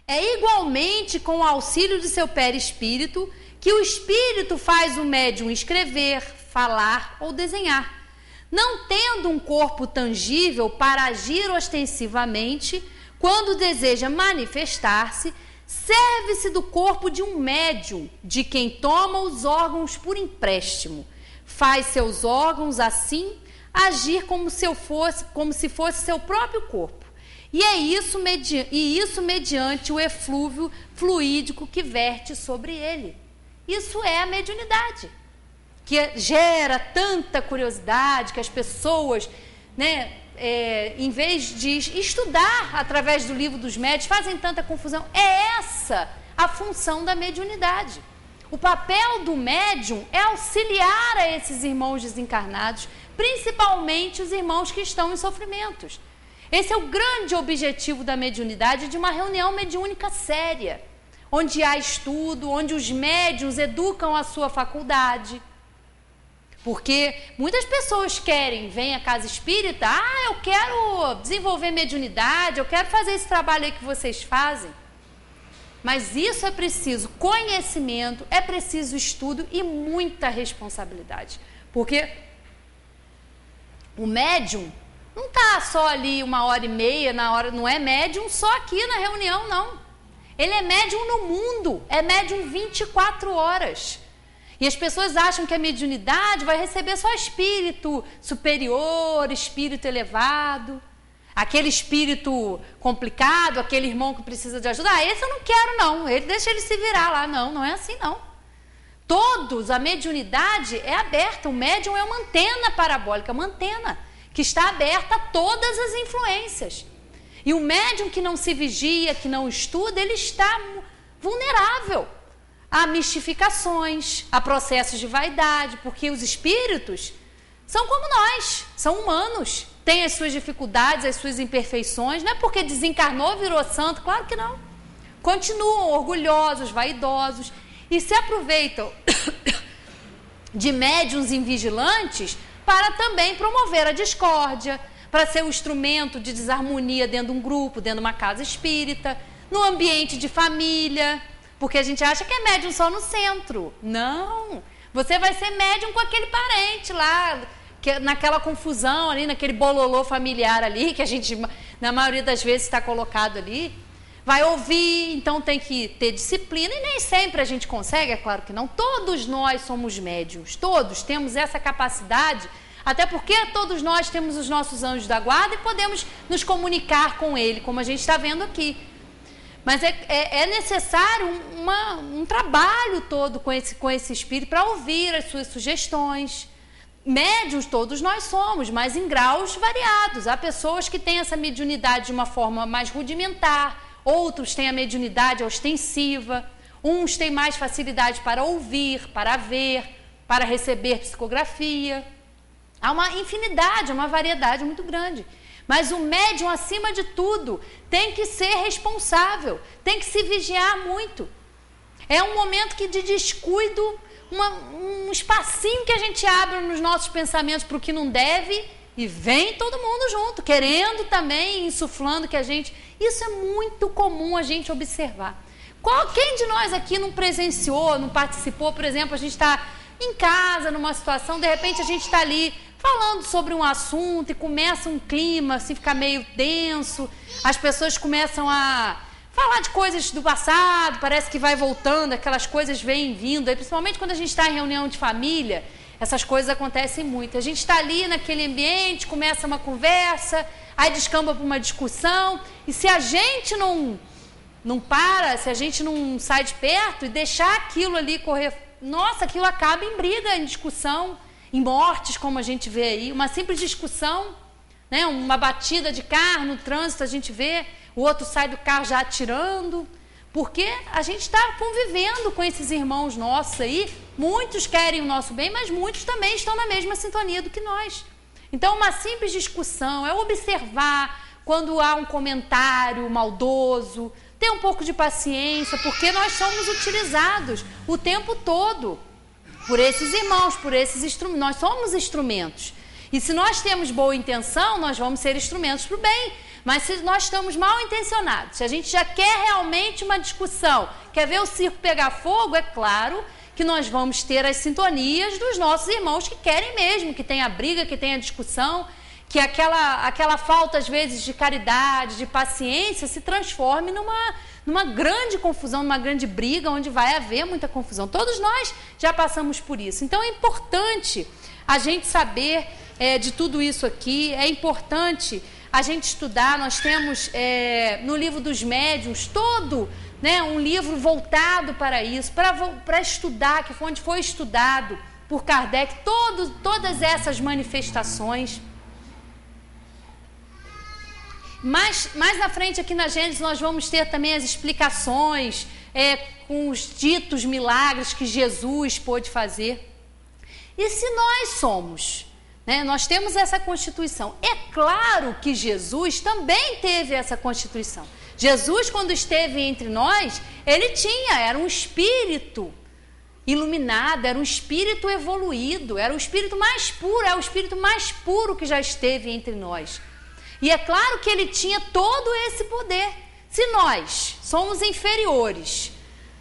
É igualmente com o auxílio de seu perispírito que o espírito faz o médium escrever, falar ou desenhar. Não tendo um corpo tangível para agir ostensivamente, quando deseja manifestar-se, serve-se do corpo de um médium, de quem toma os órgãos por empréstimo. Faz seus órgãos, assim, agir como se fosse seu próprio corpo. E isso mediante o eflúvio fluídico que verte sobre ele. Isso é a mediunidade, que gera tanta curiosidade que as pessoas, em vez de estudar através do livro dos médiuns, fazem tanta confusão. É essa a função da mediunidade. O papel do médium é auxiliar a esses irmãos desencarnados, principalmente os irmãos que estão em sofrimentos. Esse é o grande objetivo da mediunidade, de uma reunião mediúnica séria, onde há estudo, onde os médiuns educam a sua faculdade. Porque muitas pessoas vêm à casa espírita, eu quero desenvolver mediunidade, eu quero fazer esse trabalho aí que vocês fazem. Mas isso é preciso conhecimento, é preciso estudo e muita responsabilidade. Porque o médium não está só ali 1h30, não é médium só aqui na reunião, não. Ele é médium no mundo, é médium 24 horas. E as pessoas acham que a mediunidade vai receber só espírito superior, espírito elevado, aquele espírito complicado, aquele irmão que precisa de ajuda. Esse eu não quero não, deixa ele se virar lá. Não é assim não. Todos, a mediunidade é aberta, o médium é uma antena parabólica, uma antena que está aberta a todas as influências. E o médium que não se vigia, que não estuda, ele está vulnerável a mistificações, a processos de vaidade, porque os espíritos são como nós, são humanos, têm as suas dificuldades, as suas imperfeições. Não é porque desencarnou, virou santo, claro que não. Continuam orgulhosos, vaidosos e se aproveitam de médiuns invigilantes para também promover a discórdia, para ser um instrumento de desarmonia dentro de um grupo, dentro de uma casa espírita, no ambiente de família, porque a gente acha que é médium só no centro. Não, você vai ser médium com aquele parente lá, naquela confusão ali, naquele bololô familiar ali, que a gente, na maioria das vezes, está colocado ali. Vai ouvir, então tem que ter disciplina, e nem sempre a gente consegue, é claro que não. Todos nós somos médiuns, todos temos essa capacidade, até porque todos nós temos os nossos anjos da guarda e podemos nos comunicar com ele, como a gente está vendo aqui. Mas é necessário um trabalho todo com esse espírito para ouvir as suas sugestões. Médiuns todos nós somos, mas em graus variados. Há pessoas que têm essa mediunidade de uma forma mais rudimentar, outros têm a mediunidade ostensiva, uns têm mais facilidade para ouvir, para ver, para receber psicografia. Há uma infinidade, uma variedade muito grande. Mas o médium, acima de tudo, tem que ser responsável, tem que se vigiar muito. É um momento de descuido, um espacinho que a gente abre nos nossos pensamentos para o que não deve, e vem todo mundo junto, querendo também, insuflando que a gente... Isso é muito comum a gente observar. Quem de nós aqui não presenciou, não participou, por exemplo, a gente está em casa, numa situação, de repente a gente está ali falando sobre um assunto e começa um clima, assim, ficar meio denso, as pessoas começam a falar de coisas do passado, parece que vai voltando, aquelas coisas vêm vindo, aí, principalmente quando a gente está em reunião de família, essas coisas acontecem muito. A gente está ali naquele ambiente, começa uma conversa, aí descamba para uma discussão, e se a gente não para, se a gente não sai de perto e deixar aquilo ali correr, nossa, aquilo acaba em briga, em discussão, em mortes, como a gente vê aí. Uma simples discussão, né? Uma batida de carro no trânsito, a gente vê, o outro sai do carro já atirando, porque a gente está convivendo com esses irmãos nossos aí. Muitos querem o nosso bem, mas muitos também estão na mesma sintonia do que nós. Então, uma simples discussão é observar quando há um comentário maldoso, ter um pouco de paciência, porque nós somos utilizados o tempo todo por esses irmãos, por esses instrumentos. Nós somos instrumentos. E se nós temos boa intenção, nós vamos ser instrumentos para o bem. Mas se nós estamos mal intencionados, se a gente já quer realmente uma discussão, quer ver o circo pegar fogo, é claro que nós vamos ter as sintonias dos nossos irmãos que querem mesmo, que tenha briga, que tenha discussão, que aquela falta, às vezes, de caridade, de paciência, se transforme numa grande confusão, numa grande briga, onde vai haver muita confusão. Todos nós já passamos por isso. Então, é importante a gente saber de tudo isso aqui, é importante a gente estudar. Nós temos no livro dos médiuns todo, né, um livro voltado para isso, para estudar, que foi onde foi estudado por Kardec todas essas manifestações. Mais na frente aqui na Gênesis nós vamos ter também as explicações com os ditos milagres que Jesus pôde fazer. E se nós somos, né, nós temos essa constituição, é claro que Jesus também teve essa constituição. Jesus, quando esteve entre nós, ele era um espírito iluminado, era um espírito evoluído, era o espírito mais puro, é o espírito mais puro que já esteve entre nós. E é claro que ele tinha todo esse poder. Se nós somos inferiores,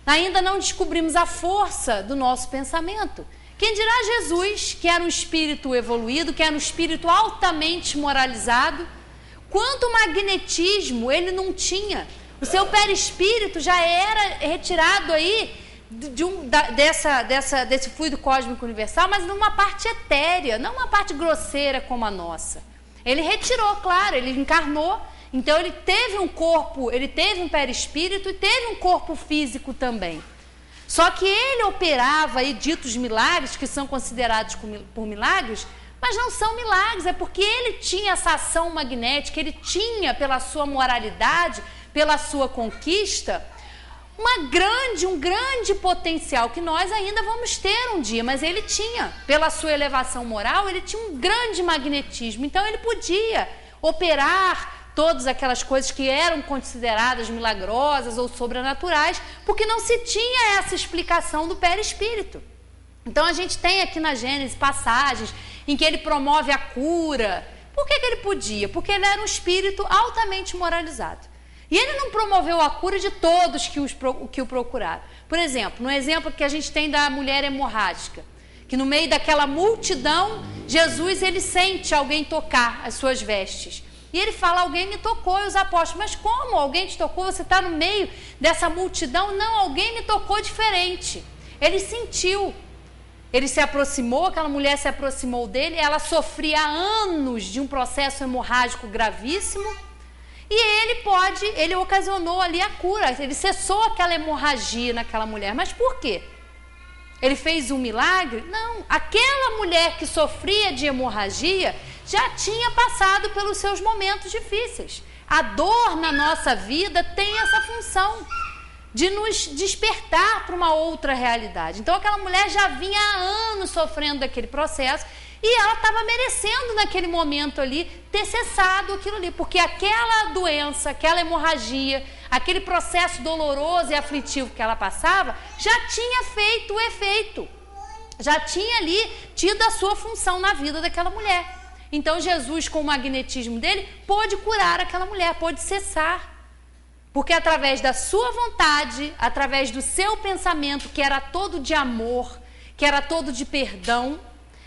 ainda não descobrimos a força do nosso pensamento, quem dirá Jesus, que era um espírito evoluído, que era um espírito altamente moralizado? Quanto magnetismo ele não tinha? O seu perispírito já era retirado aí desse fluido cósmico universal, mas numa parte etérea, não uma parte grosseira como a nossa. Ele retirou, claro, ele encarnou, então ele teve um corpo, ele teve um perispírito e teve um corpo físico também. Só que ele operava aí ditos milagres, que são considerados por milagres, mas não são milagres, é porque ele tinha essa ação magnética, ele tinha, pela sua moralidade, pela sua conquista, um grande potencial que nós ainda vamos ter um dia, mas ele tinha, pela sua elevação moral, ele tinha um grande magnetismo, então ele podia operar todas aquelas coisas que eram consideradas milagrosas ou sobrenaturais, porque não se tinha essa explicação do perispírito. Então a gente tem aqui na Gênesis passagens em que ele promove a cura. Por que ele podia? Porque ele era um espírito altamente moralizado. E ele não promoveu a cura de todos que o procuraram. Por exemplo, no exemplo que a gente tem da mulher hemorrágica, que no meio daquela multidão, Jesus ele sente alguém tocar as suas vestes. E ele fala, alguém me tocou, e os apóstolos, mas como? Alguém te tocou? Você está no meio dessa multidão? Não, alguém me tocou diferente. Ele sentiu. Ele se aproximou, aquela mulher se aproximou dele, ela sofria há anos de um processo hemorrágico gravíssimo, e ele ocasionou ali a cura, ele cessou aquela hemorragia naquela mulher. Mas por quê? Ele fez um milagre? Não, aquela mulher que sofria de hemorragia já tinha passado pelos seus momentos difíceis. A dor na nossa vida tem essa função de nos despertar para uma outra realidade. Então aquela mulher já vinha há anos sofrendo daquele processo e ela estava merecendo naquele momento ali ter cessado aquilo ali, porque aquela doença, aquela hemorragia, aquele processo doloroso e aflitivo que ela passava já tinha feito o efeito, já tinha ali tido a sua função na vida daquela mulher. Então Jesus, com o magnetismo dele, pôde curar aquela mulher, pôde cessar. Porque através da sua vontade, através do seu pensamento, que era todo de amor, que era todo de perdão,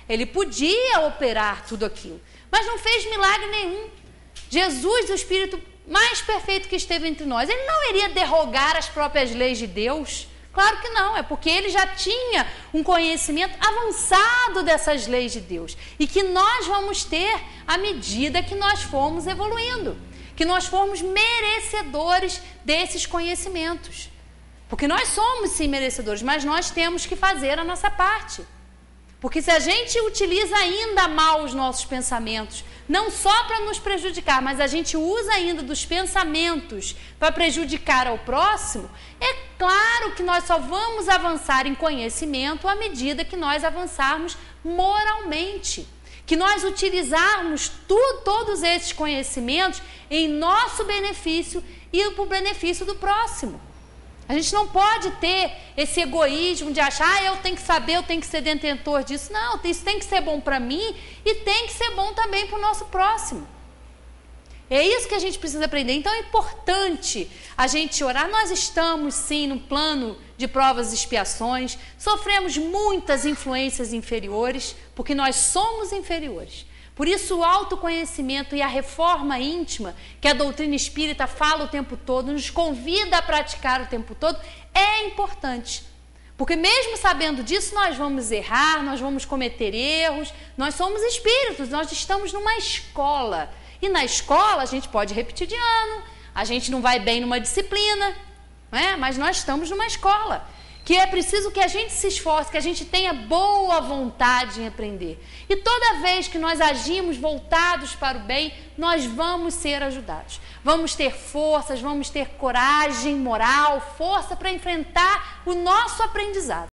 ele podia operar tudo aquilo. Mas não fez milagre nenhum. Jesus, o Espírito mais perfeito que esteve entre nós, ele não iria derrogar as próprias leis de Deus? Claro que não, é porque ele já tinha um conhecimento avançado dessas leis de Deus. E que nós vamos ter à medida que nós formos evoluindo. Que nós formos merecedores desses conhecimentos. Porque nós somos sim merecedores, mas nós temos que fazer a nossa parte. Porque se a gente utiliza ainda mal os nossos pensamentos, não só para nos prejudicar, mas a gente usa ainda dos pensamentos para prejudicar ao próximo, é claro que nós só vamos avançar em conhecimento à medida que nós avançarmos moralmente. Que nós utilizarmos todos esses conhecimentos em nosso benefício e para o benefício do próximo. A gente não pode ter esse egoísmo de achar, eu tenho que saber, eu tenho que ser detentor disso. Não, isso tem que ser bom para mim e tem que ser bom também para o nosso próximo. É isso que a gente precisa aprender. Então é importante a gente orar. Nós estamos sim no plano de provas e expiações, sofremos muitas influências inferiores, porque nós somos inferiores. Por isso o autoconhecimento e a reforma íntima, que a doutrina espírita fala o tempo todo, nos convida a praticar o tempo todo, é importante. Porque mesmo sabendo disso, nós vamos errar, nós vamos cometer erros, nós somos espíritos, nós estamos numa escola. E na escola a gente pode repetir de ano, a gente não vai bem numa disciplina, né? Mas nós estamos numa escola, que é preciso que a gente se esforce, que a gente tenha boa vontade em aprender. E toda vez que nós agimos voltados para o bem, nós vamos ser ajudados. Vamos ter forças, vamos ter coragem moral, força para enfrentar o nosso aprendizado.